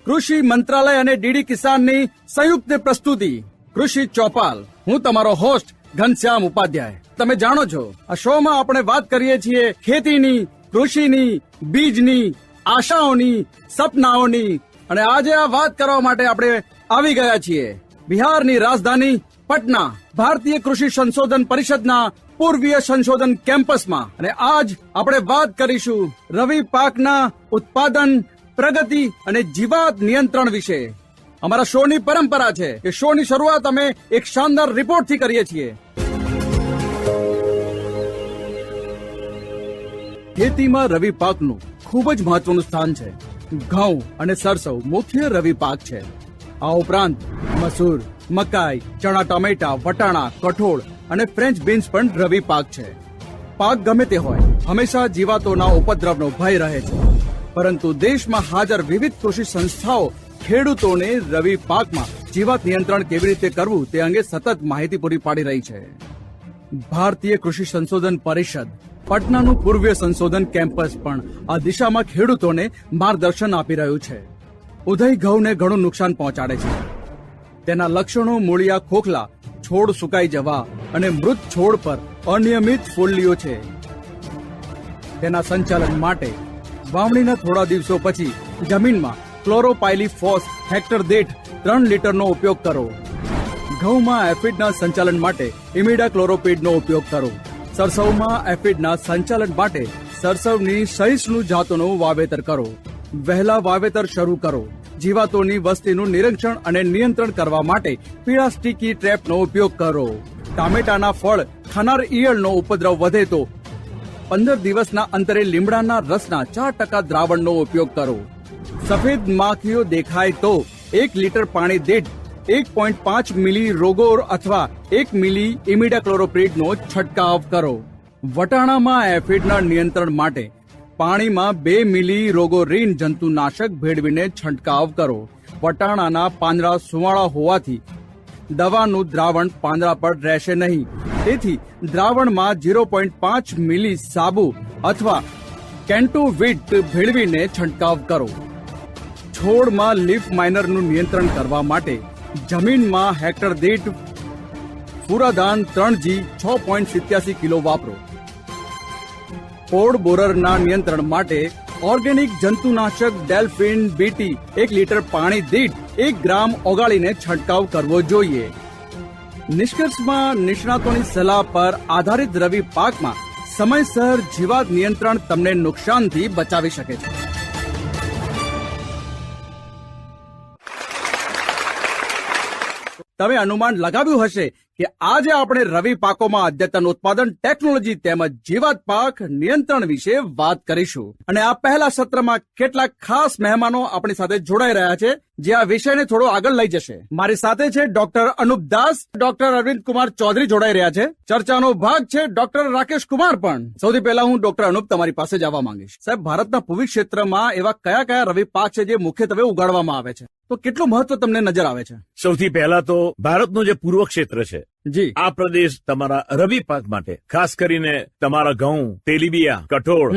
કૃષિ મંત્રાલય અને ડીડી કિસાનની સંયુક્ત પ્રસ્તુતિ કૃષિ ચોપાલ. હું તમારો હોસ્ટ ઘનશ્યામ ઉપાધ્યાય. તમે જાણો છો, આ શોમાં આપણે વાત કરીએ છીએ ખેતીની, કૃષિની, બીજની, આશાઓની, સપનાઓની. અને આજે આ વાત કરવા માટે આપણે આવી ગયા છીએ બિહારની રાજધાની પટના, ભારતીય કૃષિ સંશોધન પરિષદના પૂર્વીય સંશોધન કેમ્પસમાં. અને આજ આપણે વાત કરીશું રવિ પાકના ઉત્પાદન, પ્રગતિ અને જીવાત નિયંત્રણ વિશે. અમારા શોની પરંપરા છે કે શોની શરૂઆત અમે એક શાનદાર રિપોર્ટથી કરીએ છીએ. ખેતીમાં રવિ પાકનું ખૂબ જ મહત્વનું સ્થાન છે. ઘઉં અને સરસવ મુખ્ય રવિ પાક છે. આ ઉપરાંત મસૂર, મકાઈ, ચણા, ટમેટા, વટાણા, કઠોળ અને ફ્રેન્ચ બીન્સ પણ રવિ પાક છે. પાક ગમે તે હોય, હંમેશા જીવાતોના ઉપદ્રવનો ભય રહે છે. પરંતુ દેશમાં હાજર વિવિધ કૃષિ સંસ્થાઓ ખેડૂતોને રવિ પાકમાં જીવાત નિયંત્રણ કેવી રીતે કરવું તે અંગે સતત માહિતી પૂરી પાડી રહી છે. ભારતીય કૃષિ સંશોધન પરિષદ પટનાનું પૂર્વીય સંશોધન કેમ્પસ પણ આ દિશામાં ખેડૂતોને માર્ગદર્શન આપી રહ્યું છે. ઉધઈ ઘઉંને ઘણું નુકસાન પહોંચાડે છે. તેના લક્ષણો મૂળિયા ખોખલા, છોડ સુકાઈ જવા અને મૃત છોડ પર અનિયમિત ફોલ્લીઓ છે. તેના સંચાલન માટે વાવણીના થોડા દિવસો પછી જમીનમાં ક્લોરોપાયલીફોસ હેક્ટર દીઠ 3 લીટરનો ઉપયોગ કરો. ઘઉંમાં એફિડના સંચાલન માટે ઇમિડાક્લોરોપિડનો ઉપયોગ કરો. સરસવમાં એફિડના સંચાલન માટે સરસવની સહિષ્ણુ જાતોનું વાવેતર કરો. વહેલા વાવેતર શરૂ કરો. જીવાતોની વસ્તીનું નિરીક્ષણ અને નિયંત્રણ કરવા માટે પીળા સ્ટીકી ટ્રેપનો ઉપયોગ કરો. ટામેટાના ફળ ખાનાર ઈયળનો ઉપદ્રવ વધે તો 15 દિવસના અંતરે લીમડાના રસના 4% દ્રાવણનો ઉપયોગ કરો. સફેદ માખીઓ દેખાય તો 1 લીટર પાણી દીઠ 1.5 મિલી રોગોર અથવા 1 મિલી ઇમિડાક્લોરોપિડનો છંટકાવ કરો. વટાણામાં એફિડના નિયંત્રણ માટે પાણીમાં 2 મિલી રોગોરીન જંતુનાશક ભેળવીને છંટકાવ કરો. વટાણાના પાંદડા સુવાળા હોવાથી દવાનું દ્રાવણ પાંદડા પર રહેશે નહીં. તેથી દ્રાવણમાં 0.5 મિલી સાબુ અથવા કેન્ટોવીટ ભેળવીને છંટકાવ કરો. છોડમાં લીફ માઇનરનું નિયંત્રણ કરવા માટે જમીનમાં હેક્ટર દીઠ ફુરાદાન 3G 6.87 કિલો વાપરો. પોડ બોરરના નિયંત્રણ માટે ઓર્ગેનિક જંતુનાશક ડેલ્ફિન બીટી 1 લીટર પાણી દીઠ 1 ગ્રામ ઓગાળીને છંટકાવ કરવો જોઈએ. નિષ્કર્ષમાં નિષ્ણાતોની સલાહ પર આધારિત રવિ પાકમાં સમયસર જીવાત નિયંત્રણ તમને નુકસાનથી બચાવી શકે છે. તમે અનુમાન લગાવ્યું હશે કે આજે આપણે રવિ પાકોમાં અદ્યતન ઉત્પાદન, ટેકનોલોજી તેમજ જીવાત પાક નિયંત્રણ વિશે વાત કરીશું. અને આ પહેલા સત્રમાં કેટલાક ખાસ મહેમાનો આપણી સાથે જોડાઈ રહ્યા છે જે આ વિષયને થોડો આગળ લઈ જશે. મારી સાથે છે ડોક્ટર અનુપ દાસ, ડોક્ટર અરવિંદ કુમાર ચૌધરી જોડાઈ રહ્યા છે. ચર્ચાનો ભાગ છે ડોક્ટર રાકેશ કુમાર પણ. સૌથી પહેલા હું ડોક્ટર અનુપ તમારી પાસે જવા માંગીશ. સાહેબ, ભારતના પૂર્વી ક્ષેત્રમાં એવા કયા કયા રવિ પાક છે જે મુખ્યત્વે ઉગાડવામાં આવે છે, તો કેટલું મહત્વ તમને નજર આવે છે? સૌથી પહેલા તો ભારતનું જે પૂર્વ ક્ષેત્ર છે જી, આ પ્રદેશ તમારા રવિ પાક માટે, ખાસ કરીને તમારા ઘઉં, તેલીબિયા, કઠોળ,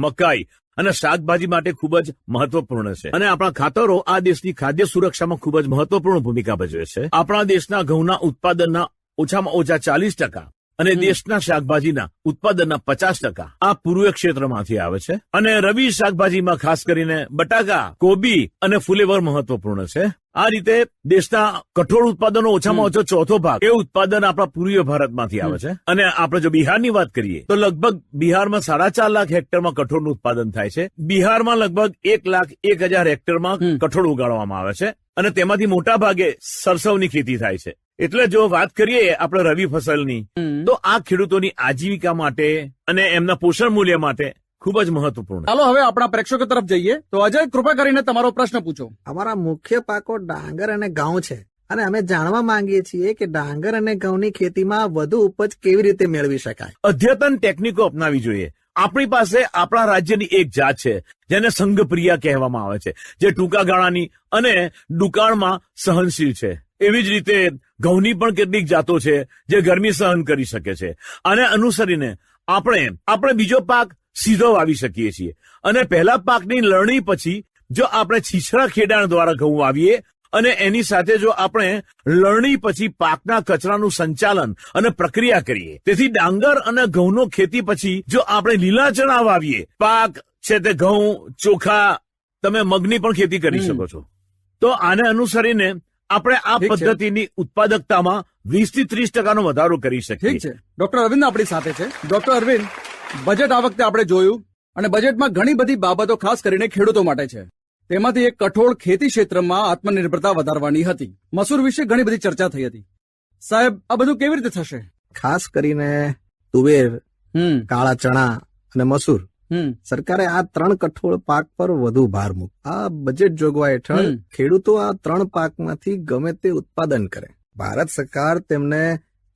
મકાઈ અને શાકભાજી માટે ખૂબ જ મહત્વપૂર્ણ છે. અને આપણા ખાતરો આ દેશની ખાદ્ય સુરક્ષામાં ખૂબ જ મહત્વપૂર્ણ ભૂમિકા ભજવે છે. આપણા દેશના ઘઉંના ઉત્પાદનના ઓછામાં ઓછા 40% અને દેશના શાકભાજીના ઉત્પાદનના 50% આ પૂર્વીય ક્ષેત્રમાંથી આવે છે. અને રવિ શાકભાજીમાં ખાસ કરીને બટાકા, કોબી અને ફુલેવર મહત્વપૂર્ણ છે. આ રીતે દેશના કઠોળ ઉત્પાદનો ઓછામાં ઓછો ચોથો ભાગ એ ઉત્પાદન આપણા પૂર્વીય ભારતમાંથી આવે છે. અને આપણે જો બિહારની વાત કરીએ તો લગભગ બિહારમાં 4.5 લાખ હેક્ટરમાં કઠોળનું ઉત્પાદન થાય છે. બિહારમાં લગભગ 1,01,000 હેક્ટરમાં કઠોળ ઉગાડવામાં આવે છે અને તેમાંથી મોટા ભાગે સરસવની ખેતી થાય છે. એટલે જો વાત કરીએ આપણે રવિ ફસલની, તો આ ખેડૂતોની આજીવિકા માટે અને એમના પોષણ મૂલ્ય માટે ખૂબ જ મહત્વપૂર્ણ. ચાલો હવે આપણા પ્રેક્ષકો તરફ જઈએ. તો અજય, કૃપા કરીને તમારો પ્રશ્ન પૂછો. અમારા મુખ્ય પાકો ડાંગર અને ઘઉં છે અને અમે જાણવા માંગીએ છીએ કે ડાંગર અને ઘઉંની ખેતીમાં વધુ ઉપજ કેવી રીતે મેળવી શકાય. અદ્યતન ટેકનિકો અપનાવી જોઈએ. આપણી પાસે આપણા રાજ્યની એક જાત છે જેને સંઘપ્રિયા કહેવામાં આવે છે, જે ટૂંકા ગાળાની અને દુકાળમાં સહનશીલ છે. એવી જ રીતે ઘઉંની પણ કેટલીક જાતો છે જે ગરમી સહન કરી શકે છે. આને અનુસરીને આપણે બીજો પાક સીધો વાવી શકીએ છીએ અને પહેલા પાકની લણણી પછી જો આપણે છીછરા ખેડાણ દ્વારા ઘઉં વાવીએ અને એની સાથે જો આપણે લણણી પછી પાકના કચરાનું સંચાલન અને પ્રક્રિયા કરીએ, તેથી ડાંગર અને ઘઉંનો ખેતી પછી જો આપણે લીલા ચણા વાવીએ, પાક છે તે ઘઉં, ચોખા, તમે મગની પણ ખેતી કરી શકો છો. તો આને અનુસરીને આપણે આ ઠીક છે. પદ્ધતિની ઉત્પાદકતામાં 20 થી 30% વધારો કરી ઠીક શકીએ. છે. ડોક્ટર અરવિંદ આપણી સાથે છે. ડોક્ટર અરવિંદ, બજેટ આ વખતે આપણે જોયું અને બજેટમાં ઘણી બધી બાબતો ખાસ કરીને ખેડૂતો માટે છે. તેમાંથી એક કઠોળ ખેતી ક્ષેત્રમાં આત્મનિર્ભરતા વધારવાની હતી. મસૂર વિશે ઘણી બધી ચર્ચા થઈ હતી. સાહેબ, આ બધું કેવી રીતે થશે? ખાસ કરીને તુવેર, કાળા ચણા અને મસૂર, સરકારે આ 3 કઠોળ પાક પર વધુ ભાર મૂક્યો. આ બજેટ જોગવાઈ હેઠળ ખેડૂતો આ 3 પાકમાંથી ગમે તે ઉત્પાદન કરે. ભારત સરકાર તેમને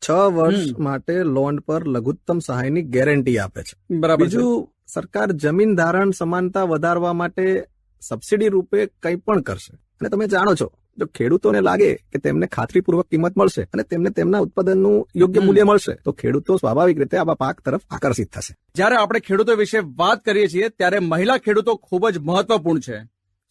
6 વર્ષ માટે લોન પર લઘુત્તમ સહાયની ગેરંટી આપે છે. બરાબર છે. બીજું, સરકાર જમીન ધારણ સમાનતા વધારવા માટે સબસિડી રૂપે કંઈ પણ કરશે. અને તમે જાણો છો, જો ખેડૂતોને લાગે કે તેમને ખાતરીપૂર્વક કિંમત મળશે અને તેમને તેમના ઉત્પાદનનું યોગ્ય મૂલ્ય મળશે, તો ખેડૂતો સ્વાભાવિક રીતે આવા પાક તરફ આકર્ષિત થશે. જ્યારે આપણે ખેડૂતો વિશે વાત કરીએ છીએ ત્યારે મહિલા ખેડૂતો ખૂબ જ મહત્વપૂર્ણ છે.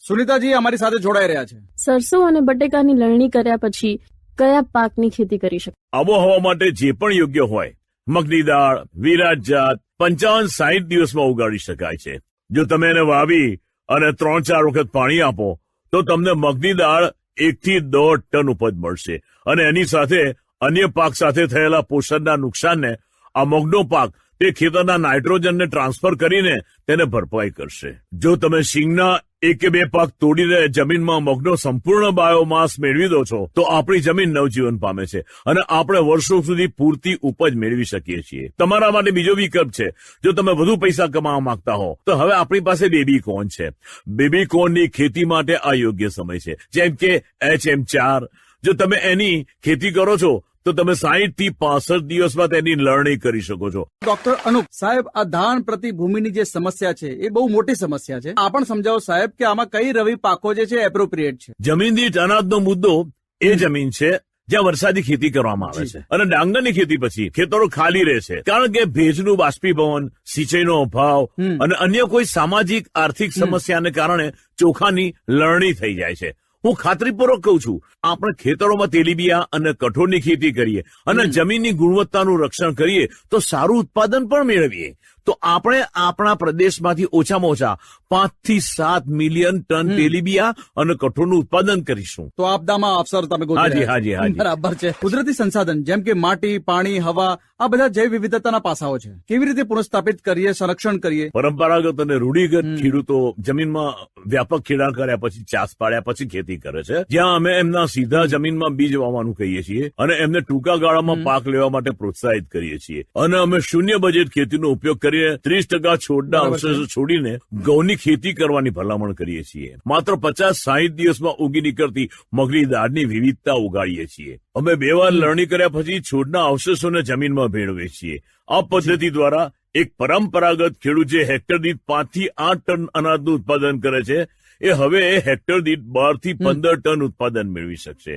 સુનીતાજી અમારી સાથે જોડાઈ રહ્યા છે. સરસો અને બટેકાની લણણી કર્યા પછી કયા પાકની ખેતી કરી શકાય? આબોહવા માટે જે પણ યોગ્ય હોય, મગની દાળ, વિરાટ જાત 55-60 દિવસમાં ઉગાડી શકાય છે. જો તમે એને વાવી અને 3-4 વખત પાણી આપો તો તમને મગની દાળ 1 થી 1.5 ટન ઉપજ મળશે અને એની સાથે અન્ય પાક સાથે થયેલા પોષણના નુકસાનને આ મગનો પાક તે ખેતરના નાઇટ્રોજનને ટ્રાન્સફર કરીને તેને ભરપાઈ કરશે. જો તમે શીંગના 1 કે 2 પાક તોડીને જમીનમાં મગનો સંપૂર્ણ બાયોમાસ મેળવી દો છો તો આપણી જમીન નવજીવન પામે છે અને આપણે વર્ષો સુધી પૂરતી ઉપજ મેળવી શકીએ છીએ. તમારા માટે બીજો વિકલ્પ છે. જો તમે વધુ પૈસા કમાવા માંગતા હો તો હવે આપણી પાસે બેબી કોર્ન છે. બેબી કોર્નની ખેતી માટે આ યોગ્ય સમય છે. જેમ કે HM4, જો તમે એની ખેતી કરો છો તો તમે 60 થી 65 દિવસમાં તેની લણણી કરી શકો છો. ડોક્ટર અનુપ સાહેબ, આ ધાન પ્રતિ ભૂમિની જે સમસ્યા છે એ બહુ મોટી સમસ્યા છે. આ પણ સમજાવો સાહેબ કે આમાં કઈ રવિ પાકો જે છે એપ્રોપ્રિએટ છે? જમીન દીઠ અનાજનો મુદ્દો એ જમીન છે જ્યાં વરસાદી ખેતી કરવામાં આવે છે અને ડાંગરની ખેતી પછી ખેતરો ખાલી રહે છે કારણ કે ભેજનું બાષ્પીભવન, સિંચાઈનો અભાવ અને અન્ય કોઈ સામાજિક આર્થિક સમસ્યાને કારણે ચોખાની લણણી થઈ જાય છે. હું ખાતરીપૂર્વક કહું છું, આપણે ખેતરોમાં તેલીબિયા અને કઠોળની ખેતી કરીએ અને જમીનની ગુણવત્તાનું રક્ષણ કરીએ તો સારું ઉત્પાદન પણ મેળવીએ તો આપણે આપણા પ્રદેશમાંથી ઓછામાં ઓછા 5 થી 7 મિલિયન ટન તેલીબિયા અને કઠોળનું ઉત્પાદન કરીશું. તો આપદામાં અવસર તમે ગોતી હાજી, રહ્યા છો. હાજી, હાજી. બરાબર છે. કુદરતી સંસાધન જેમ કે માટી, પાણી, હવા, આ બધા જૈવ વિવિધતાના પાસાઓ છે. કેવી રીતે પુનઃસ્થાપિત કરીએ, સંરક્ષણ કરીએ? પરંપરાગત અને રૂઢિગત ખેડૂતો જમીનમાં વ્યાપક ખેડાણ કર્યા પછી, ચાસ પાડ્યા પછી ખેતી કરે છે, જ્યાં અમે એમના સીધા જમીનમાં બીજ વાવવાનું કહીએ છીએ અને એમને ટૂંકા ગાળામાં પાક લેવા માટે પ્રોત્સાહિત કરીએ છીએ અને અમે શૂન્ય બજેટ ખેતીનો ઉપયોગ કરીને 30% છોડના અવશેષો છોડીને ઘઉંની ખેતી કરવાની ભલામણ કરીએ છીએ. માત્ર 50-60 દિવસમાં ઉગી નીકળતી મગની દાળની વિવિધતા ઉગાડીએ છીએ. અમે 2 વાર લણણી કર્યા પછી છોડના અવશેષોને જમીનમાં ભેળવીએ છીએ. આ પદ્ધતિ દ્વારા એક પરંપરાગત ખેડૂત જે હેક્ટર દીઠ 5 થી 8 ટન અનાજનું ઉત્પાદન કરે છે એ હવે હેક્ટર દીઠ 12 થી 15 ટન ઉત્પાદન મેળવી શકશે.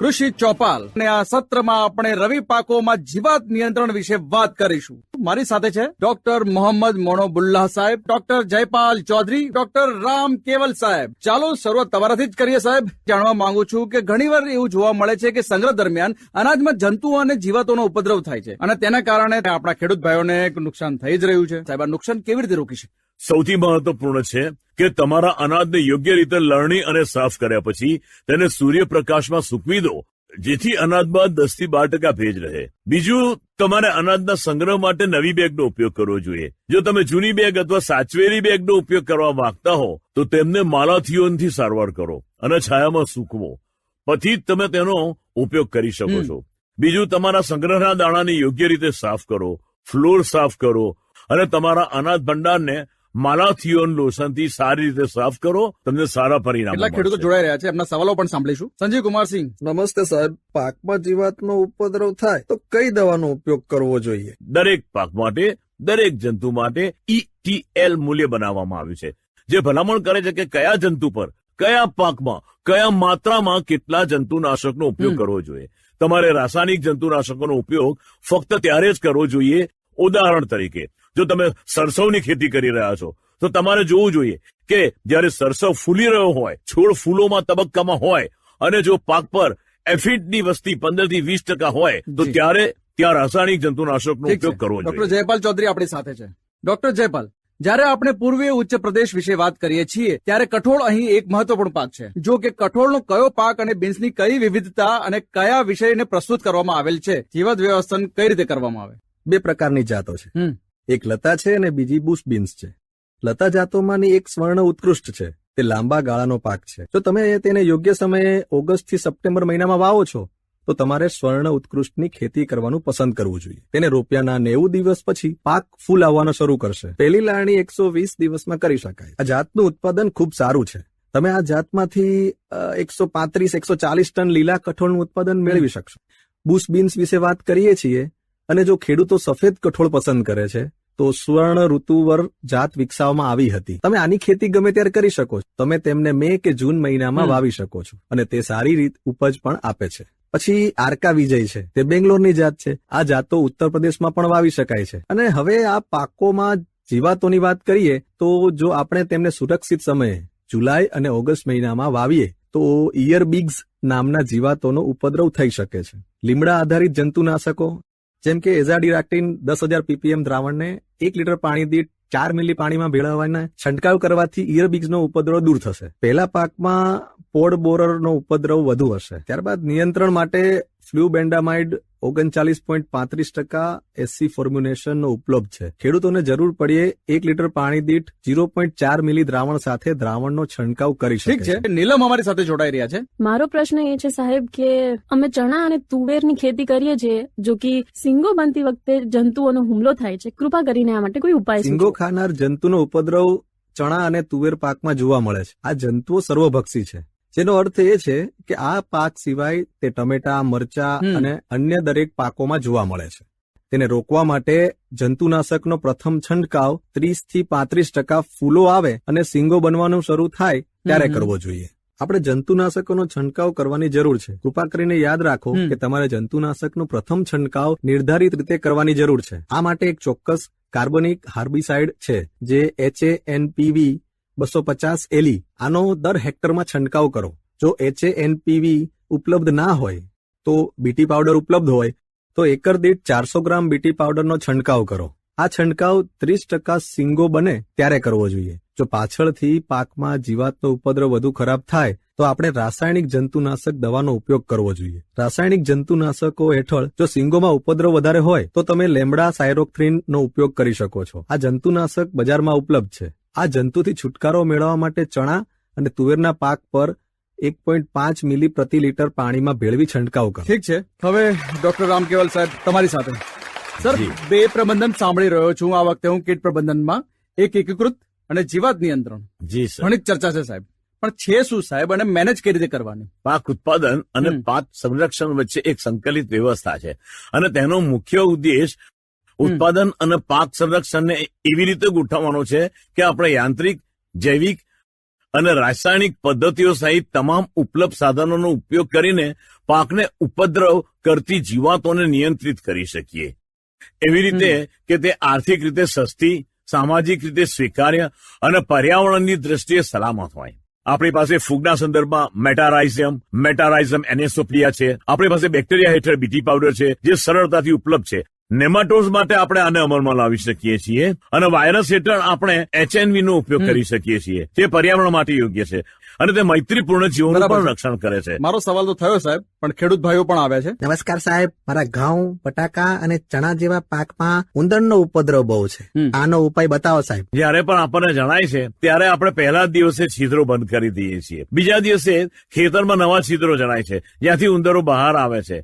કૃષિ ચોપાલ અને આ સત્રમાં આપણે રવિ પાકોમાં જીવાત નિયંત્રણ વિશે વાત કરીશું. મારી સાથે છે ડોક્ટર મોહમ્મદ મોનોબુલ્લાહ સાહેબ, ડોક્ટર જયપાલ ચૌધરી, ડોક્ટર રામ કેવલ સાહેબ. ચાલો શરૂઆત તમારાથી જ કરીએ સાહેબ. જાણવા માંગુ છું કે ઘણીવાર એવું જોવા મળે છે કે સંગ્રહ દરમિયાન અનાજમાં જંતુઓ અને જીવાતોનો ઉપદ્રવ થાય છે અને તેના કારણે આપણા ખેડૂત ભાઈઓને નુકસાન થઈ જ રહ્યું છે. સાહેબ, આ નુકસાન કેવી રીતે રોકી શકે? સૌથી મહત્વપૂર્ણ છે કે તમારા અનાજને યોગ્ય રીતે લણણી અને સાફ કર્યા પછી તેને સૂર્યપ્રકાશમાં સૂકવી દો જેથી અનાજમાં 10 થી 12% ભેજ રહે. બીજું, તમારે અનાજના સંગ્રહ માટે નવી બેગનો ઉપયોગ કરવો જોઈએ. જો તમે જૂની બેગ અથવા સાચવેલી બેગનો ઉપયોગ કરવા માંગતા હો તો તેમને માલાથિયોનથી સારવાર કરો અને છાયામાં સૂકવો, પછી જ તમે તેનો ઉપયોગ કરી શકો છો. બીજું, તમારા સંગ્રહના દાણાને યોગ્ય રીતે સાફ કરો, ફ્લોર સાફ કરો અને તમારા અનાજ ભંડારને માલાથિયોન લોશનથી સારી રીતે સાફ કરો. તમને સારા પરિણામ કેટલાક ખેડૂતો જોડાઈ રહ્યા છે, એમના સવાલો પણ સાંભળીશું. સંજીવ કુમારસિંહ. નમસ્તે સાહેબ. પાકમાં જીવાતનો ઉપદ્રવ થાય તો કઈ દવાનો ઉપયોગ કરવો જોઈએ? દરેક પાક માટે, દરેક જંતુ માટે ETL મૂલ્ય બનાવવામાં આવ્યું છે જે ભલામણ કરે છે કે કયા જંતુ પર, કયા પાકમાં, કયા માત્રામાં કેટલા જંતુનાશકનો ઉપયોગ કરવો જોઈએ. તમારે રાસાયણિક જંતુનાશકોનો ઉપયોગ ફક્ત ત્યારે જ કરવો જોઈએ. ઉદાહરણ તરીકે, જો તમે સરસવની ખેતી કરી રહ્યા છો તો તમારે જોવું જોઈએ કે જ્યારે સરસવ ફૂલી રહ્યો હોય, છોડ ફૂલોમાં તબક્કામાં હોય અને જો પાક પર એફિડની વસ્તી 15 થી 20% હોય તો જી. ત્યારે ત્યાં રાસાયણિક જંતુનાશકનો ઠીક છે. ઉપયોગ કરવો ડોક્ટર જોઈએ. જયપાલ ચૌધરી આપણી સાથે છે. ડોક્ટર જયપાલ, જ્યારે આપણે પૂર્વીય ઉચ્ચ પ્રદેશ વિશે વાત કરીએ છીએ ત્યારે કઠોળ અહીં એક મહત્વપૂર્ણ પાક છે. જો કે કઠોળનો કયો પાક અને બીન્સની કઈ વિવિધતા અને કયા વિષયને પ્રસ્તુત કરવામાં આવેલ છે, જીવત વ્યવસ્થાપન કઈ રીતે કરવામાં આવે? 2 પ્રકારની જાતો છે. હમ. એક લતા છે અને બીજી બુશ બીન્સ છે. લતા જાતોમાંની એક સ્વર્ણ ઉત્કૃષ્ટ છે. તે લાંબા ગાળાનો પાક છે. જો તમે તેને યોગ્ય સમયે ઓગસ્ટ થી સપ્ટેમ્બર મહિનામાં વાવો છો તો તમારે સ્વર્ણ ઉત્કૃષ્ટની ખેતી કરવાનું પસંદ કરવું જોઈએ. તેને રોપ્યાના 90 દિવસ પછી પાક ફૂલ આવવાનો શરૂ કરશે. પહેલી લાવણી 120 દિવસમાં કરી શકાય. આ જાતનું ઉત્પાદન ખૂબ સારું છે. તમે આ જાતમાંથી 135-140 ટન લીલા કઠોળનું ઉત્પાદન મેળવી શકશો. બુશ બીન્સ વિશે વાત કરીએ છીએ અને જો ખેડૂતો સફેદ કઠોળ પસંદ કરે છે તો સ્વર્ણ ઋતુવર જાત વિકસાવવામાં આવી હતી. તમે આની ખેતી ગમે ત્યારે કરી શકો છો. તમે તેમને મે કે જૂન મહિનામાં વાવી શકો છો અને તે સારી રીત ઉપજ પણ આપે છે. પછી આરકા વિજય છે, તે બેંગ્લોરની જાત છે. આ જાતો ઉત્તર પ્રદેશમાં પણ વાવી શકાય છે. અને હવે આ પાકોમાં જીવાતોની વાત કરીએ તો જો આપણે તેમને સુરક્ષિત સમયે જુલાઈ અને ઓગસ્ટ મહિનામાં વાવીએ તો ઇયર બીગ્સ નામના જીવાતોનો ઉપદ્રવ થઈ શકે છે. લીમડા આધારિત જંતુનાશકો જેમ કે એઝાડિરાક્ટિન 10,000 ppm દ્રાવણને 1 લીટર પાણી દીઠ 4 મિલી પાણીમાં ભેળવવાના છંટકાવ કરવાથી ઇયર બીગ્સનો ઉપદ્રવ દૂર થશે. પહેલા પાકમાં પોડ બોરરનો ઉપદ્રવ વધુ હશે. ત્યારબાદ નિયંત્રણ માટે ફ્લુબેન્ડામાઇડ 39.35% SC ફોર્મ્યુલેશનનો ઉપલબ્ધ છે. ખેડૂતોને જરૂર પડીએ 1 લીટર પાણી દીઠ 0.4 મિલી દ્રાવણ સાથે દ્રાવણનો છંટકાવ કરી શકે ઠીક છે. નીલમ અમારી સાથે જોડાઈ રહ્યા છે. મારો પ્રશ્ન એ છે સાહેબ કે અમે ચણા અને તુવેરની ખેતી કરીએ છીએ, જો કે સિંગો બનતી વખતે જંતુઓનો હુમલો થાય છે. કૃપા કરીને આ માટે કોઈ ઉપાય સિંગો સૂચવો. ખાનાર જંતુનો ઉપદ્રવ ચણા અને તુવેર પાકમાં જોવા મળે છે. આ જંતુઓ સર્વભક્ષી છે, જેનો અર્થ એ છે કે આ પાક સિવાય તે ટમેટા, મરચા અને અન્ય દરેક પાકોમાં જોવા મળે છે. તેને રોકવા માટે જંતુનાશકનો પ્રથમ છંટકાવ 30 થી 35% ફૂલો આવે અને સિંગો બનવાનું શરૂ થાય ત્યારે કરવો જોઈએ. આપણે જંતુનાશકોનો છંટકાવ કરવાની જરૂર છે. કૃપા કરીને યાદ રાખો કે તમારે જંતુનાશકનો પ્રથમ છંટકાવ નિર્ધારિત રીતે કરવાની જરૂર છે. આ માટે એક ચોક્કસ કાર્બનિક હાર્બિસાઇડ છે જે HANPV 250 LE. આનો દર હેક્ટરમાં છંટકાવ કરો. જો HANPV ઉપલબ્ધ ના હોય તો બીટી પાવડર ઉપલબ્ધ હોય તો એકર દીઠ 400 ગ્રામ બીટી પાવડરનો છંટકાવ કરો. આ છંટકાવ 30% સિંગો બને ત્યારે કરવો જોઈએ. જો પાછળથી પાકમાં જીવાતનો ઉપદ્રવ વધુ ખરાબ થાય તો આપણે રાસાયણિક જંતુનાશક દવાનો ઉપયોગ કરવો જોઈએ. રાસાયણિક જંતુનાશકો હેઠળ જો સિંગોમાં ઉપદ્રવ વધારે હોય તો તમે લેમ્બડા સાયરોક્થ્રીનનો ઉપયોગ કરી શકો છો. આ જંતુનાશક બજારમાં ઉપલબ્ધ છે. આ જંતુથી છુટકારો મેળવવા માટે ચણા અને તુવેરના પાક પર 1.5 મિલી પ્રતિ લીટર પાણીમાં ભેળવી છંટકાવ કરો. ઠીક છે. હવે ડોક્ટર રામકેવલ સાહેબ તમારી સાથે. સર, જી. 2 પ્રબંધન સાંભળી રહ્યો છું. આ વખતે હું કીટ પ્રબંધનમાં એક એકીકૃત અને જીવાત નિયંત્રણ જી સર. ઘણી ચર્ચા છે સાહેબ, પણ છે શું સાહેબ અને મેનેજ કઈ રીતે કરવાની? પાક ઉત્પાદન અને પાક સંરક્ષણ વચ્ચે એક સંકલિત વ્યવસ્થા છે અને તેનો મુખ્ય ઉદ્દેશ ઉત્પાદન અને પાક સંરક્ષણને એવી રીતે ગોઠવવાનો છે કે આપણે યાંત્રિક, જૈવિક અને રાસાયણિક પદ્ધતિઓ સહિત તમામ ઉપલબ્ધ સાધનોનો ઉપયોગ કરીને પાકને ઉપદ્રવ કરતી જીવાતોને નિયંત્રિત કરી શકીએ. એવી રીતે કે તે આર્થિક રીતે સસ્તી, સામાજિક રીતે સ્વીકાર્ય અને પર્યાવરણની દ્રષ્ટિએ સલામત હોય. આપણી પાસે ફૂગના સંદર્ભમાં મેટારાઇઝમ એનેસોપ્લિયા છે. આપણી પાસે બેક્ટેરિયા હેઠળ બીટી પાવડર છે જે સરળતાથી ઉપલબ્ધ છે. નેમાટોડ્સ માટે આપણે આને અમલમાં લાવી શકીએ છીએ અને વાયરસ હેઠળ આપણે HNV નો ઉપયોગ કરી શકીએ છીએ. તે પર્યાવરણ માટે યોગ્ય છે અને તે મૈત્રીપૂર્ણ જીવોનું બરાબર પણ છે. રક્ષણ કરે છે. મારો સવાલ તો થયો સાહેબ, પણ ખેડૂત ભાઈઓ પણ આવ્યા છે. નમસ્કાર સાહેબ, મારા ઘઉં, બટાકા અને ચણા જેવા પાકમાં ઉંદરનો ઉપદ્રવ બહુ છે. આનો ઉપાય બતાવો સાહેબ. જ્યારે પણ આપણને જણાય છે ત્યારે આપણે પહેલા જ દિવસે છિદ્રો બંધ કરી દઈએ છીએ. બીજા દિવસે ખેતરમાં નવા છિદ્રો જણાય છે જ્યાંથી ઉંદરો બહાર આવે છે.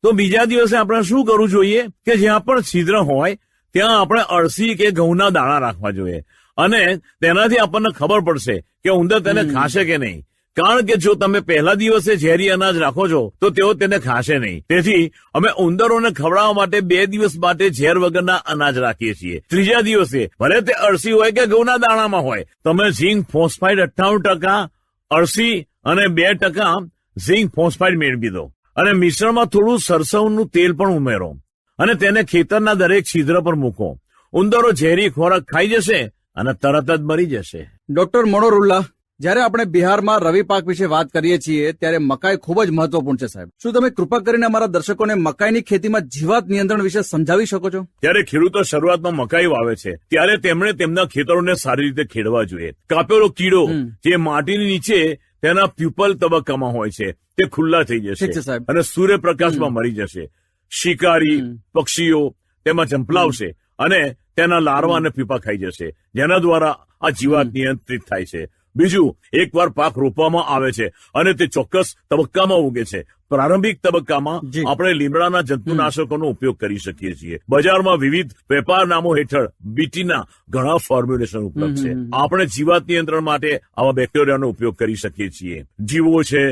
તો બીજા દિવસે આપણે શું કરવું જોઈએ કે જ્યાં પણ છિદ્ર હોય ત્યાં આપણે અળસી કે ઘઉંના દાણા રાખવા જોઈએ અને તેનાથી આપણને ખબર પડશે કે ઉંદર તેને ખાશે કે નહીં. કારણ કે જો તમે પહેલા દિવસે ઝેરી અનાજ રાખો છો તો તેઓ તેને ખાશે નહીં. તેથી અમે ઉંદરોને ખવડાવવા માટે 2 દિવસ માટે ઝેર વગરના અનાજ રાખીએ છીએ. ત્રીજા દિવસે ભલે તે અળસી હોય કે ઘઉંના દાણામાં હોય, તમે ઝીંક ફોસ્ફાઇડ 98%, અળસી અને 2% ઝીંક ફોસ્ફાઇડ મેળવી દો અને મિશ્રણમાં થોડું સરસવનું તેલ પણ ઉમેરો અને તેને ખેતરના દરેક છિદ્ર પર મૂકો. ઉંદરો ઝેરી ખોરાક ખાઈ જશે અને તરત જ મરી જશે. ડોક્ટર મનોરુલ્લા, જ્યારે આપણે બિહારમાં રવિ પાક વિશે વાત કરીએ છીએ ત્યારે મકાઈ ખૂબ જ મહત્વપૂર્ણ છે સાહેબ. શું તમે કૃપા કરીને અમારા દર્શકોને મકાઈની ખેતીમાં જીવાત નિયંત્રણ વિશે સમજાવી શકો છો? ત્યારે ખેડૂતો શરૂઆતમાં મકાઈ વાવે છે ત્યારે તેમણે તેમના ખેતરોને સારી રીતે ખેડવા જોઈએ. કાપેલો કીડો જે માટીની નીચે તેના પ્યુપલ તબક્કામાં હોય છે તે ખુલ્લા થઈ ઠીક છે જશે સાહેબ. અને સૂર્યપ્રકાશમાં મરી જશે. શિકારી પક્ષીઓ તેમાં ઝંપલાવશે અને તેના લાર્વા અને પીપા ખાઈ જશે, જેના દ્વારા આ જીવાત નિયંત્રિત થાય છે. બીજું, એકવાર પાક રોપવામાં આવે છે અને તે ચોક્કસ તબક્કામાં ઉગે છે. પ્રારંભિક તબક્કામાં જી. આપણે લીમડાના જંતુનાશકોનો ઉપયોગ કરી શકીએ છીએ. બજારમાં વિવિધ વેપાર નામો હેઠળ બીટીના ઘણા ફોર્મ્યુલેશન ઉપલબ્ધ છે. આપણે જીવાત નિયંત્રણ માટે આવા બેક્ટેરિયાનો ઉપયોગ કરી શકીએ છીએ. જીવો છે,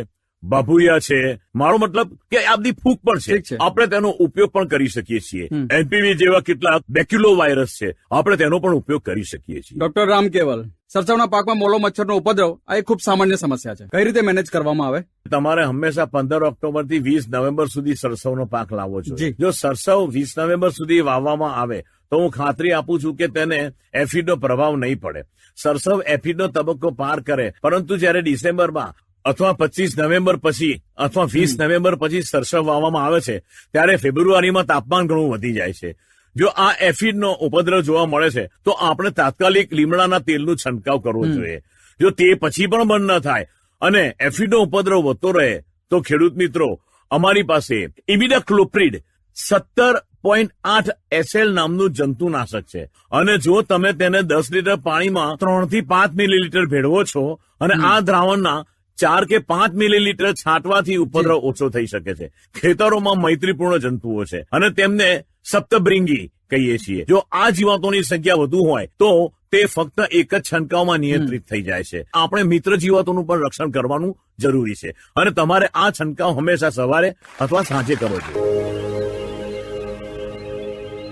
બાભુરિયા છે, મારો મતલબ કે આ બધી ફૂગ પણ ઠીક છે, છે. આપણે તેનો ઉપયોગ પણ કરી શકીએ છીએ. એનપીવી જેવા કેટલાક બેક્યુલો વાયરસ છે, આપણે તેનો પણ ઉપયોગ કરી શકીએ છીએ. ડોક્ટર રામ કેવલ, સરસવના પાકમાં મોલો મચ્છરનો ઉપદ્રવ આ એક ખૂબ સામાન્ય સમસ્યા છે. કઈ રીતે મેનેજ કરવામાં આવે? તમારે હંમેશા 15 ઓક્ટોબર થી 20 નવેમ્બર સુધી સરસવનો પાક લાવવો જોઈએ. જી. જો સરસવ 20 નવેમ્બર સુધી વાવવામાં આવે તો હું ખાતરી આપું છું કે તેને એફિડનો પ્રભાવ નહીં પડે. સરસવ એફિડનો તબક્કો પાર કરે, પરંતુ જ્યારે ડિસેમ્બરમાં અથવા 25 નવેમ્બર પછી અથવા 20 નવેમ્બર પછી સરસવ વાવવામાં આવે છે ત્યારે ફેબ્રુઆરીમાં તાપમાન ઘણું વધી જાય છે. જો આ એફિડનો ઉપદ્રવ જોવા મળે છે તો આપણે તાત્કાલિક લીમડાના તેલનું છંટકાવ કરવો જોઈએ. જો તે પછી પણ બંધ ન થાય અને એફિડનો ઉપદ્રવ વધતો રહે તો ખેડૂત મિત્રો, અમારી પાસે ઇમિડાક્લોપ્રિડ 17.8 SL નામનું જંતુનાશક છે અને જો તમે તેને 10 લીટર પાણીમાં 3 થી 5 મિલીલીટર ભેળવો છો અને આ દ્રાવણના 4 કે 5 મિલીલીટર છાંટવાથી ઉપદ્રવ ઓછો થઈ શકે છે. ખેતરોમાં મૈત્રીપૂર્ણ જંતુઓ છે અને તેમને સપ્તભૃંગી કહીએ છીએ. જો આ જીવાતોની સંખ્યા વધુ હોય તો તે ફક્ત એક જ છંટકાવમાં નિયંત્રિત થઈ જાય છે. આપણે મિત્ર જીવાતોનું પણ રક્ષણ કરવાનું જરૂરી છે અને તમારે આ છંટકાવ હંમેશા સવારે અથવા સાંજે કરવો જોઈએ.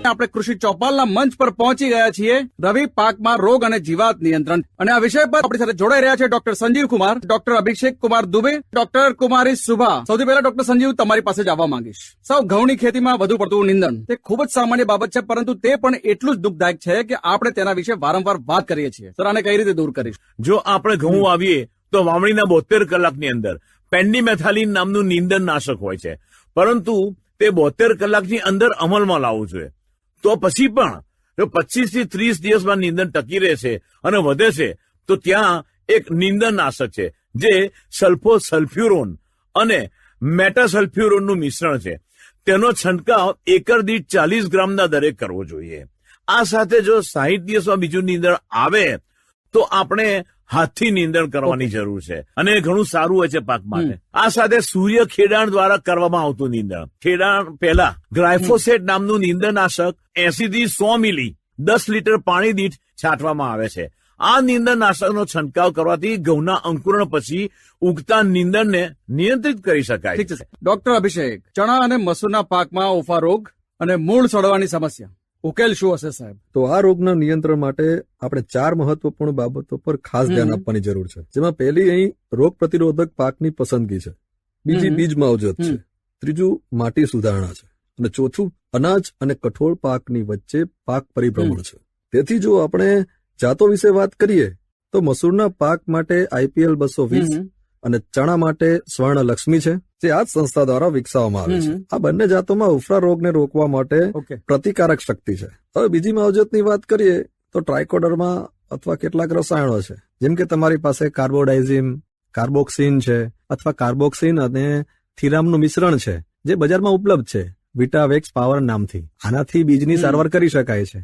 આપણે કૃષિ ચોપાલના મંચ પર પહોંચી ગયા છીએ. રવિ પાકમાં રોગ અને જીવાત નિયંત્રણ અને આ વિષય પર આપણી સાથે જોડાઈ રહ્યા છે ડોક્ટર સંજીવ કુમાર, ડોક્ટર અભિષેક કુમાર દુબે, ડોક્ટર કુમારી સુભા. સૌથી પહેલા ડોક્ટર સંજીવ, તમારી પાસે જ આવવા માંગીશ. સૌ ઘઉંની ખેતીમાં વધુ પડતું નિંદણ તે ખૂબ જ સામાન્ય બાબત છે, પરંતુ તે પણ એટલું જ દુઃખદાયક છે કે આપણે તેના વિશે વારંવાર વાત કરીએ છીએ. સર, આને કઈ રીતે દૂર કરીશ? જો આપણે ઘઉં વાવીએ તો વાવણીના 72 કલાકની અંદર પેન્ડીમેથાલિન નામનું નિંદણનાશક હોય છે, પરંતુ તે 72 કલાકની અંદર અમલમાં લાવવું જોઈએ. તો પછી પણ જો 25 થી 30 દિવસમાં નિંદણ ટકી રહે છે અને વધે છે તો ત્યાં એક નિંદણનાશક છે જે સલ્ફોસલ્ફ્યુરોન અને મેટાસલ્ફ્યુરોનનું મિશ્રણ છે. તેનો છંટકાવ એકર દીઠ 40 ગ્રામના દરે કરવો જોઈએ. આ સાથે જો 60 દિવસમાં બીજું નિંદણ આવે તો આપણે હાથથી નિંદણ કરવાની જરૂર છે અને એ ઘણું સારું હોય છે પાક માટે. આ સાથે સૂર્ય ખેડાણ દ્વારા કરવામાં આવતું નિંદણ. ખેડાણ પહેલા ગ્લાયફોસેટ નામનું નિંદણનાશક 80 થી 100 મિલી 10 લીટર પાણી દીઠ છાંટવામાં આવે છે. આ નિંદણનાશકનો છંટકાવ કરવાથી ઘઉંના અંકુરણ પછી ઉગતા નિંદણને નિયંત્રિત કરી શકાય. ઠીક છે. ડોક્ટર અભિષેક, ચણા અને મસૂરના પાકમાં ઓફા રોગ અને મૂળ સડવાની સમસ્યા, ઉકેલ શું હશે સાહેબ? તો આ રોગના નિયંત્રણ માટે આપણે 4 મહત્વપૂર્ણ બાબતો પર ખાસ ધ્યાન આપવાની જરૂર છે. જેમાં પહેલી અહીં રોગ પ્રતિરોધક પાકની પસંદગી છે, બીજી બીજ માવજત છે, ત્રીજું માટી સુધારણા છે અને ચોથું અનાજ અને કઠોળ પાકની વચ્ચે પાક પરિભ્રમણ છે. તેથી જો આપણે જાતો વિશે વાત કરીએ તો મસૂરના પાક માટે IPL 220 અને ચણા માટે સ્વર્ણ લક્ષ્મી છે, જે આ જ સંસ્થા દ્વારા વિકસાવવામાં આવી છે. આ બંને જાતોમાં ઉફરા રોગને રોકવા માટે પ્રતિકારક શક્તિ છે. હવે બીજી માવજતની વાત કરીએ તો ટ્રાયકોડર્મા અથવા કેટલાક રસાયણો છે, જેમ કે તમારી પાસે કાર્બોડાઇઝિમ, કાર્બોક્સિન છે અથવા કાર્બોક્સિન અને થીરામનું મિશ્રણ છે, જે બજારમાં ઉપલબ્ધ છે વિટાવેક્સ પાવર નામથી. આનાથી બીજની સારવાર કરી શકાય છે.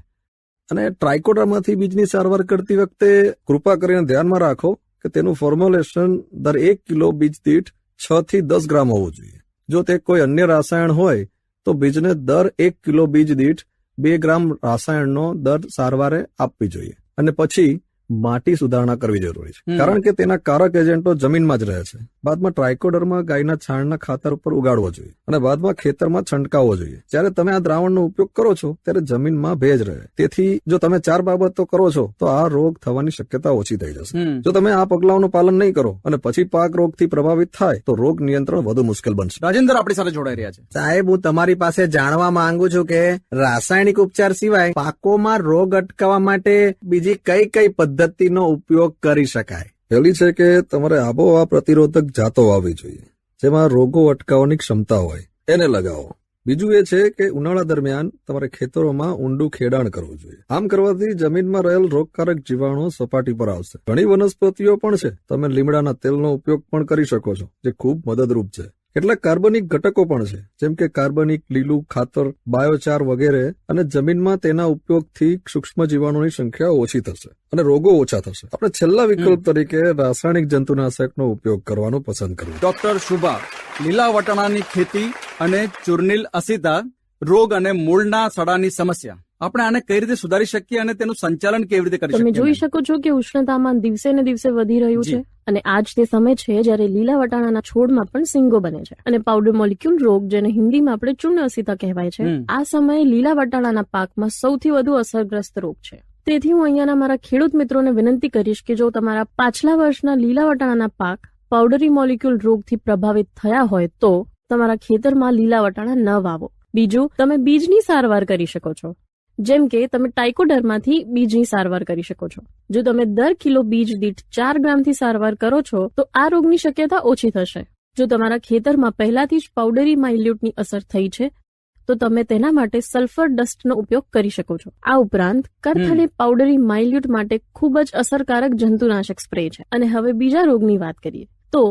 અને ટ્રાયકોડર્માથી બીજની સારવાર કરતી વખતે કૃપા કરીને ધ્યાનમાં રાખો કે તેનું ફોર્મ્યુલેશન દર 1 કિલો બીજ દીઠ 6 થી 10 ગ્રામ હોવું જોઈએ. જો તે કોઈ અન્ય રાસાયણ હોય તો બીજને દર 1 કિલો બીજ દીઠ 2 ગ્રામ રાસાયણનો દર સારવારે આપવી જોઈએ. અને પછી માટી સુધારણા કરવી જરૂરી છે, કારણ કે તેના કારક એજન્ટો જમીનમાં જ રહે છે. બાદમાં ટ્રાયકોડર્મા ગાયના છાણના ખાતર ઉપર ઉગાડવો જોઈએ અને બાદમાં ખેતરમાં છંટકાવવો જોઈએ. જ્યારે તમે આ દ્રાવણનો ઉપયોગ કરો છો ત્યારે જમીનમાં ભેજ રહે. તેથી જો તમે 4 બાબતો કરો છો તો આ રોગ થવાની શક્યતા ઓછી થઈ જશે. જો તમે આ પગલાઓનું પાલન નહીં કરો અને પછી પાક રોગથી પ્રભાવિત થાય તો રોગ નિયંત્રણ વધુ મુશ્કેલ બનશે. રાજેન્દ્ર આપણી સાથે જોડાઈ રહ્યા છે. સાહેબ, હું તમારી પાસે જાણવા માંગુ છું કે રાસાયણિક ઉપચાર સિવાય પાકોમાં રોગ અટકાવવા માટે બીજી કઈ કઈ પદ્ધતિનો ઉપયોગ કરી શકાય? પહેલી છે કે તમારે આબોહવા પ્રતિરોધક જાતો વાવવી જોઈએ, જેમાં રોગો અટકાવવાની ક્ષમતા હોય, એને લગાવો. બીજું એ છે કે ઉનાળા દરમિયાન તમારે ખેતરોમાં ઊંડું ખેડાણ કરવું જોઈએ. આમ કરવાથી જમીનમાં રહેલ રોગકારક જીવાણુઓ સપાટી પર આવશે. ઘણી વનસ્પતિઓ પણ છે, તમે લીમડાના તેલનો ઉપયોગ પણ કરી શકો છો, જે ખૂબ મદદરૂપ છે. કેટલાક કાર્બનિક ઘટકો પણ છે, જેમ કે કાર્બનિક લીલું ખાતર, બાયોચાર વગેરે, અને જમીનમાં તેના ઉપયોગથી સૂક્ષ્મ જીવાણુની સંખ્યા ઓછી થશે અને રોગો ઓછા થશે. આપણે છેલ્લા વિકલ્પ તરીકે રાસાયણિક જંતુનાશકનો ઉપયોગ કરવાનું પસંદ કરવું. ડોક્ટર શુભા, લીલા વટાણાની ખેતી અને ચૂર્નિલ અસીતા રોગ અને મૂળના સડાની સમસ્યા, આપણે આને કઈ રીતે સુધારી શકીએ અને તેનું સંચાલન કેવી રીતે કરી શકીએ? તમે જોઈ શકો છો કે ઉષ્ણતામાન દિવસે ને દિવસે વધી રહ્યું છે અને આજ તે સમય છે જ્યારે લીલા વટાણાના છોડમાં પણ સિંગો બને છે અને પાવડર મોલિક્યુલ રોગ, જેને હિન્દીમાં આપણે ચૂર્ણ અસીતા કહેવાય છે, આ સમયે લીલા વટાણાના પાકમાં સૌથી વધુ અસરગ્રસ્ત રોગ છે. તેથી હું અહીંયાના મારા ખેડૂત મિત્રોને વિનંતી કરીશ કે જો તમારા પાછલા વર્ષના લીલા વટાણાના પાક પાવડરી મોલિક્યુલ રોગથી પ્રભાવિત થયા હોય તો તમારા ખેતરમાં લીલા વટાણા ન વાવો. બીજું, તમે બીજની સારવાર કરી શકો છો, જેમ કે તમે ટાઇકોડર્માથી બીજની સારવાર કરી શકો છો. જો તમે દર કિલો બીજ દીઠ 4 ગ્રામથી સારવાર કરો છો તો આ રોગની શક્યતા ઓછી થશે. જો તમારા ખેતરમાં પહેલાથી જ પાવડરી માઇલ્યુટની અસર થઈ છે તો તમે તેના માટે સલ્ફર ડસ્ટનો ઉપયોગ કરી શકો છો. આ ઉપરાંત કરથાને પાવડરી માઇલ્યુટ માટે ખૂબ જ અસરકારક જંતુનાશક સ્પ્રે છે. અને હવે બીજા રોગની વાત કરીએ તો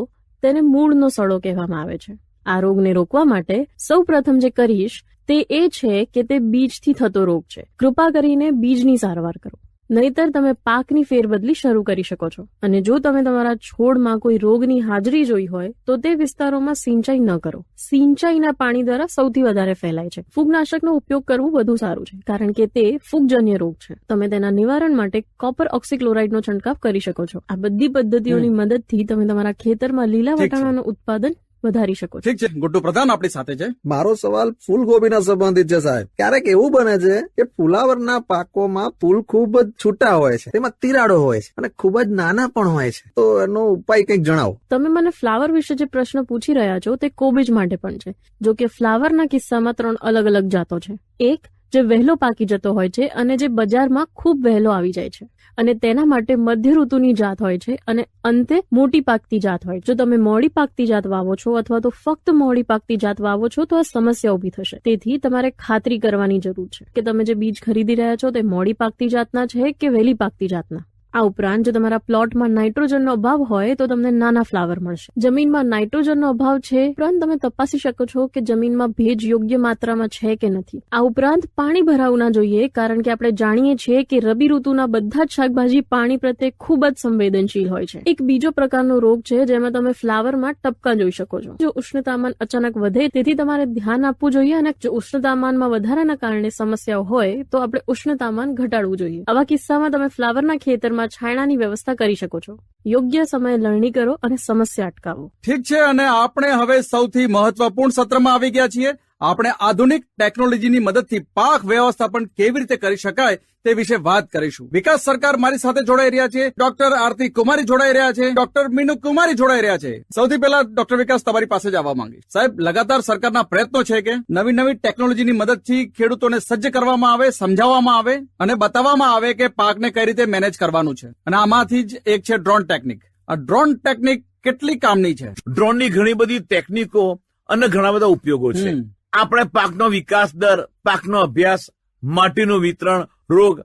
તેને મૂળનો સડો કહેવામાં આવે છે. આ રોગને રોકવા માટે સૌ પ્રથમ જે કરીશ તે એ છે કે તે બીજથી થતો રોગ છે. કૃપા કરીને બીજની સારવાર કરો, નહીતર તમે પાકની ફેરબદલી શરૂ કરી શકો છો. અને જો તમે તમારા છોડમાં કોઈ રોગની હાજરી જોઈ હોય તો તે વિસ્તારોમાં સિંચાઈ ન કરો. સિંચાઈના પાણી દ્વારા સૌથી વધારે ફેલાય છે. ફૂગનાશકનો ઉપયોગ કરવું વધુ સારું છે, કારણ કે તે ફૂગજન્ય રોગ છે. તમે તેના નિવારણ માટે કોપર ઓક્સીક્લોરાઇડનો છંટકાવ કરી શકો છો. આ બધી પદ્ધતિઓની મદદથી તમે તમારા ખેતરમાં લીલા વટાણાનું ઉત્પાદન વધારી શકો છો. ઠીક છે, ગુડ્ડુ પ્રધાન આપણી સાથે છે. મારો સવાલ ફૂલગોબીના સંબંધિત છે સાહેબ. ક્યારેક એવું બને છે કે ફુલાવરના પાકોમાં ફૂલ ખૂબ જ છૂટા હોય છે, તેમાં તિરાડો હોય છે અને ખૂબ જ નાના પણ હોય છે, તો એનો ઉપાય કંઈક જણાવો. તમે મને ફ્લાવર વિશે જે પ્રશ્ન પૂછી રહ્યા છો તે કોબીજ માટે પણ છે. જો કે ફ્લાવરના કિસ્સામાં 3 અલગ અલગ જાતો છે. એક જે વહેલો પાકી જતો હોય છે અને જે બજારમાં ખૂબ વહેલો આવી જાય છે, અને તેના માટે મધ્ય ઋતુની જાત હોય છે અને અંતે મોટી પાકતી જાત હોય. જો તમે મોડી પાકતી જાત વાવો છો અથવા તો ફક્ત મોડી પાકતી જાત વાવો છો તો આ સમસ્યા ઉભી થશે. તેથી તમારે ખાતરી કરવાની જરૂર છે કે તમે જે બીજ ખરીદી રહ્યા છો તે મોડી પાકતી જાતના છે કે વહેલી પાકતી જાતના. આ ઉપરાંત જો તમારા પ્લોટમાં નાઇટ્રોજનનો અભાવ હોય તો તમને નાના ફ્લાવર મળશે. જમીનમાં નાઇટ્રોજનનો અભાવ છે, ઉપરાંત તમે તપાસી શકો છો કે જમીનમાં ભેજ યોગ્ય માત્રામાં છે કે નથી. આ ઉપરાંત પાણી ભરાવું ના જોઈએ, કારણ કે આપણે જાણીએ છીએ કે રબી ઋતુના બધા જ શાકભાજી પાણી પ્રત્યે ખૂબ જ સંવેદનશીલ હોય છે. એક બીજો પ્રકારનો રોગ છે જેમાં તમે ફ્લાવરમાં ટપકા જોઈ શકો છો. જો ઉષ્ણતામાન અચાનક વધે તેથી તમારે ધ્યાન આપવું જોઈએ, અને જો ઉષ્ણતામાનમાં વધારાના કારણે સમસ્યાઓ હોય તો આપણે ઉષ્ણતામાન ઘટાડવું જોઈએ. આવા કિસ્સામાં તમે ફ્લાવરના ખેતરમાં છાયણાની વ્યવસ્થા કરી શકો છો. યોગ્ય સમયે લણણી કરો અને સમસ્યા અટકાવો. ઠીક છે, અને આપણે હવે સૌથી મહત્વપૂર્ણ સત્રમાં આવી ગયા છીએ. આપણે આધુનિક ટેકનોલોજીની મદદથી પાક વ્યવસ્થાપન કેવી રીતે કરી શકાય તે વિશે વાત કરીશું. વિકાસ સરકાર મારી સાથે જોડાઈ રહ્યા છે. ડોક્ટર આરતી કુમારી જોડાઈ રહ્યા છે. ડોક્ટર મીનુ કુમારી જોડાઈ રહ્યા છે. સૌથી પહેલા ડોક્ટર વિકાસ તમારી પાસે જ આવવા માંગીશ. સાહેબ, લગાતાર સરકારના પ્રયત્નો છે કે નવી નવી ટેકનોલોજીની મદદથી ખેડૂતોને સજ્જ કરવામાં આવે, સમજાવવામાં આવે અને બતાવવામાં આવે કે પાકને કઈ રીતે મેનેજ કરવાનું છે. અને આમાંથી જ એક છે ડ્રોન ટેકનિક. આ ડ્રોન ટેકનિક કેટલી કામની છે? ડ્રોનની ઘણી બધી ટેકનિકો અને ઘણા બધા ઉપયોગો છે. આપણે પાકનો વિકાસ દર, પાકનો અભ્યાસ, માટીનું વિતરણ, રોગ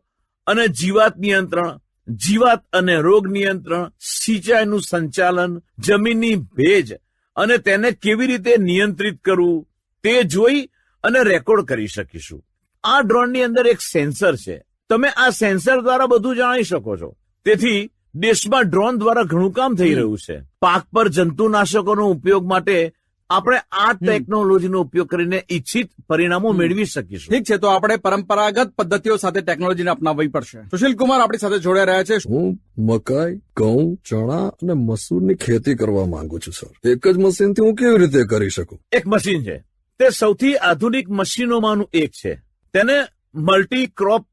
અને જીવાત નિયંત્રણ, જીવાત અને રોગ નિયંત્રણ, સિંચાઈનું સંચાલન, જમીનની ભેજ અને તેને કેવી રીતે નિયંત્રિત કરવું તે જોઈ અને રેકોર્ડ કરી શકીશું. આ ડ્રોનની અંદર એક સેન્સર છે. તમે આ સેન્સર દ્વારા બધું જાણી શકો છો. તેથી દેશમાં ડ્રોન દ્વારા ઘણું કામ થઈ રહ્યું છે. પાક પર જંતુનાશકોનો ઉપયોગ માટે આપણે આ ટેકનોલોજીનો ઉપયોગ કરીને ઈચ્છિત પરિણામો મેળવી શકીશું. ઠીક છે, તો આપણે પરંપરાગત પદ્ધતિઓ સાથે ટેકનોલોજીને અપનાવવી પડશે. સુશીલ કુમાર આપણી સાથે જોડાઈ રહ્યા છે. હું મકાઈ, ઘઉં, ચણા અને મસૂરની ખેતી કરવા માંગુ છું સર. એક જ મશીનથી હું કેવી રીતે કરી શકું? એક મશીન છે, તે સૌથી આધુનિક મશીનોમાંનું એક છે. તેને મલ્ટી ક્રોપ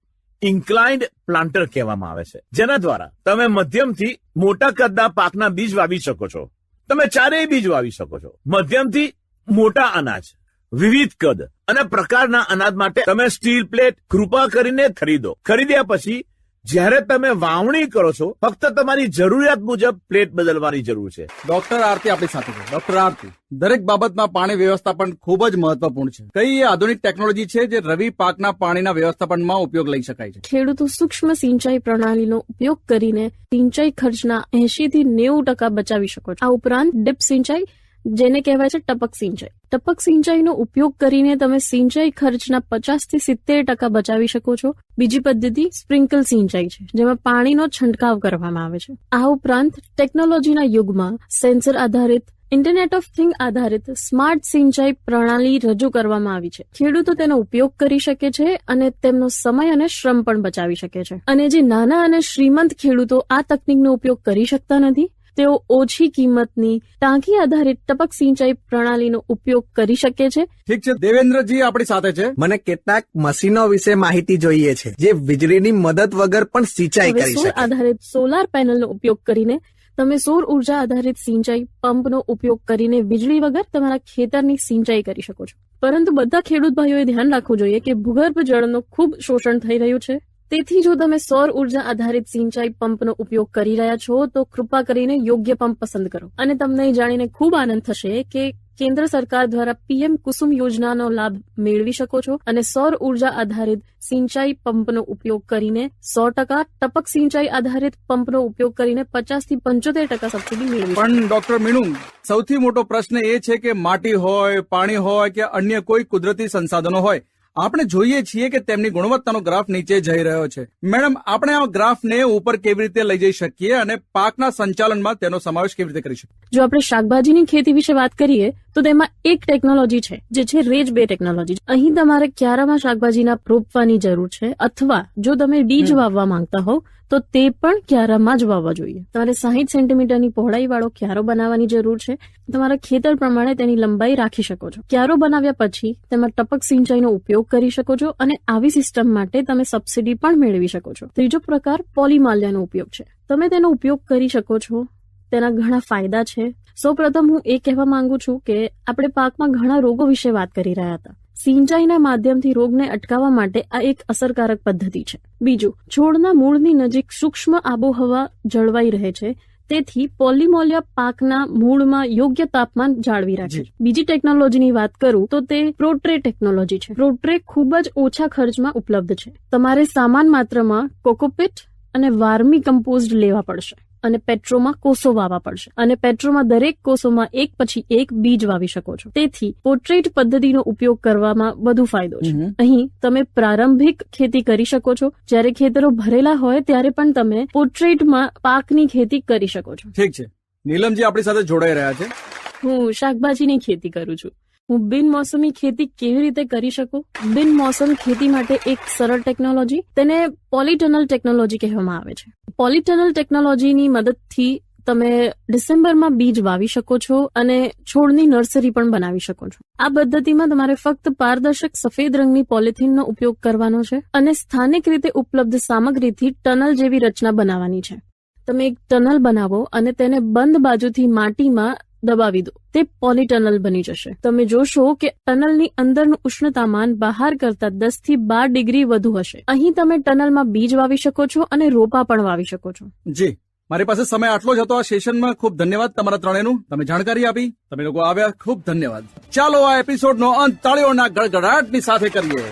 ઇન્ક્લાઇન્ડ પ્લાન્ટર કહેવામાં આવે છે, જેના દ્વારા તમે મધ્યમથી મોટા કદના પાકના બીજ વાવી શકો છો. તમે ચારેય બીજ વાવી શકો છો. મધ્યમથી મોટા અનાજ, વિવિધ કદ અને પ્રકારના અનાજ માટે તમે સ્ટીલ પ્લેટ કૃપા કરીને ખરીદો. ખરીદ્યા પછી જ્યારે તમે વાવણી કરો છો, ફક્ત તમારી જરૂરિયાત મુજબ પ્લેટ બદલવાની જરૂર છે. ડોક્ટર આરતી આપણી સાથે છે. ડોક્ટર આરતી, દરેક બાબતમાં પાણી વ્યવસ્થાપન ખૂબ જ મહત્વપૂર્ણ છે. કઈ એ આધુનિક ટેકનોલોજી છે જે રવિ પાકના પાણીના વ્યવસ્થાપનમાં ઉપયોગ લઈ શકાય છે? ખેડૂતો સૂક્ષ્મ સિંચાઈ પ્રણાલીનો ઉપયોગ કરીને સિંચાઈ ખર્ચના 80 થી 90% બચાવી શકો છો. આ ઉપરાંત ડીપ સિંચાઈ, જેને કહેવાય છે ટપક સિંચાઈ. ટપક સિંચાઈનો ઉપયોગ કરીને તમે સિંચાઈ ખર્ચના 50 થી 70% બચાવી શકો છો. બીજી પદ્ધતિ સ્પ્રિંકલ સિંચાઈ છે, જેમાં પાણીનો છંટકાવ કરવામાં આવે છે. આ ઉપરાંત ટેકનોલોજીના યુગમાં સેન્સર આધારિત, ઇન્ટરનેટ ઓફ થિંગ આધારિત સ્માર્ટ સિંચાઈ પ્રણાલી રજૂ કરવામાં આવી છે. ખેડૂતો તેનો ઉપયોગ કરી શકે છે અને તેમનો સમય અને શ્રમ પણ બચાવી શકે છે. અને જે નાના અને શ્રીમંત ખેડૂતો આ તકનીકનો ઉપયોગ કરી શકતા નથી, તેઓ ઓછી કિંમતની ટાંકી આધારિત ટપક સિંચાઈ પ્રણાલીનો ઉપયોગ કરી શકે છે. ઠીક છે, દેવેન્દ્રજી આપણી સાથે છે. મને કેટલાક મશીનો વિશે માહિતી જોઈએ છે જે વીજળીની મદદ વગર પણ સિંચાઈ હવે કરી સૌર શકે. આધારિત સોલાર પેનલનો ઉપયોગ કરીને તમે સૌર ઉર્જા આધારિત સિંચાઈ પંપનો ઉપયોગ કરીને વીજળી વગર તમારા ખેતરની સિંચાઈ કરી શકો છો. પરંતુ બધા ખેડૂત ભાઈઓએ ધ્યાન રાખવું જોઈએ કે ભૂગર્ભ જળનું ખૂબ શોષણ થઈ રહ્યું છે. તેથી જો તમે સૌર ઉર્જા આધારિત સિંચાઈ પંપનો ઉપયોગ કરી રહ્યા છો તો કૃપા કરીને યોગ્ય પંપ પસંદ કરો. અને તમને એ જાણીને ખૂબ આનંદ થશે કે કેન્દ્ર સરકાર દ્વારા પીએમ કુસુમ યોજનાનો લાભ મેળવી શકો છો અને સૌર ઉર્જા આધારિત સિંચાઈ પંપનો ઉપયોગ કરીને 100%, ટપક સિંચાઈ આધારિત પંપનો ઉપયોગ કરીને 50 થી 75% સબસિડી મેળવી શકો. પણ ડોક્ટર મીનુ, સૌથી મોટો પ્રશ્ન એ છે કે માટી હોય, પાણી હોય કે અન્ય કોઈ કુદરતી સંસાધનો હોય, આપણે જોઈએ છીએ કે તેમની ગુણવત્તાનો ગ્રાફ નીચે જઈ રહ્યો છે. મેડમ, આપણે આ ગ્રાફને ઉપર કેવી રીતે લઈ જઈ શકીએ અને પાકના સંચાલનમાં તેનો સમાવેશ કેવી રીતે કરી શકીએ? જો આપણે શાકભાજીની ખેતી વિશે વાત કરીએ તો તેમાં એક ટેકનોલોજી છે જે છે રેજ 2 ટેકનોલોજી. અહીં તમારે ક્યારામાં શાકભાજીના રોપવાની જરૂર છે, અથવા જો તમે બીજ વાવવા માંગતા હોવ તો તે પણ ક્યારામાં જ વાવવા જોઈએ. તમારે 60 સેન્ટીમીટરની પહોળાઈ વાળો ક્યારો બનાવવાની જરૂર છે. તમારા ખેતર પ્રમાણે તેની લંબાઈ રાખી શકો છો. ક્યારો બનાવ્યા પછી તેમાં ટપક સિંચાઈનો ઉપયોગ કરી શકો છો અને આવી સિસ્ટમ માટે તમે સબસિડી પણ મેળવી શકો છો. ત્રીજો પ્રકાર પોલીમાલ્યાનો ઉપયોગ છે. તમે તેનો ઉપયોગ કરી શકો છો. તેના ઘણા ફાયદા છે. સૌપ્રથમ હું એ કહેવા માંગુ છું કે આપણે પાકમાં ઘણા રોગો વિશે વાત કરી રહ્યા હતા. સિંચાઈના માધ્યમથી રોગને અટકાવવા માટે આ એક અસરકારક પદ્ધતિ છે. બીજું, છોડના મૂળની નજીક સૂક્ષ્મ આબોહવા જળવાઈ રહે છે, તેથી પોલીમોલિયા પાકના મૂળમાં યોગ્ય તાપમાન જાળવી રાખે છે. બીજી ટેકનોલોજીની વાત કરું તો તે પ્રોટ્રે ટેકનોલોજી છે. પ્રોટ્રે ખૂબ જ ઓછા ખર્ચમાં ઉપલબ્ધ છે. તમારે સમાન માત્રામાં કોકોપીટ અને વાર્મી કમ્પોઝડ લેવા પડશે અને પેટ્રોમાં કોષો વાવવા પડશે. અને પેટ્રોમાં દરેક કોષોમાં એક પછી એક બીજ વાવી શકો છો. તેથી પોર્ટ્રેટ પદ્ધતિનો ઉપયોગ કરવામાં વધુ ફાયદો છે. અહીં તમે પ્રારંભિક ખેતી કરી શકો છો. જ્યારે ખેતરો ભરેલા હોય ત્યારે પણ તમે પોર્ટ્રેટમાં પાકની ખેતી કરી શકો છો. ઠીક છે, નીલમજી આપણી સાથે જોડાઈ રહ્યા છે. હું શાકભાજીની ખેતી કરું છું. હું બિનમોસમી ખેતી કેવી રીતે કરી શકું? બિનમોસમ ખેતી માટે એક સરળ ટેકનોલોજી, તેને પોલીટનલ ટેકનોલોજી કહેવામાં આવે છે. પોલીટનલ ટેકનોલોજીની મદદથી તમે ડિસેમ્બરમાં બીજ વાવી શકો છો અને છોડની નર્સરી પણ બનાવી શકો છો. આ પદ્ધતિમાં તમારે ફક્ત પારદર્શક સફેદ રંગની પોલિથીનનો ઉપયોગ કરવાનો છે અને સ્થાનિક રીતે ઉપલબ્ધ સામગ્રીથી ટનલ જેવી રચના બનાવવાની છે. તમે એક ટનલ બનાવો અને તેને બંધ બાજુથી માટીમાં દબાવી દો. તે પોલીટનલ બની જશે. તમે જોશો કે ટનલની અંદરનું ઉષ્ણતામાન બહાર કરતા 10 થી 12 ડિગ્રી વધુ હશે. અહીં તમે ટનલમાં બીજ વાવી શકો છો અને રોપા પણ વાવી શકો છો. જી, મારી પાસે સમય આટલો જ હતો આ સેશનમાં. ખૂબ ધન્યવાદ તમારા ત્રણેયનું. તમે જાણકારી આપી, તમે લોકો આવ્યા, ખૂબ ધન્યવાદ. ચાલો આ એપિસોડનો અંત તાળીઓના ગડગડાટની સાથે કરીએ.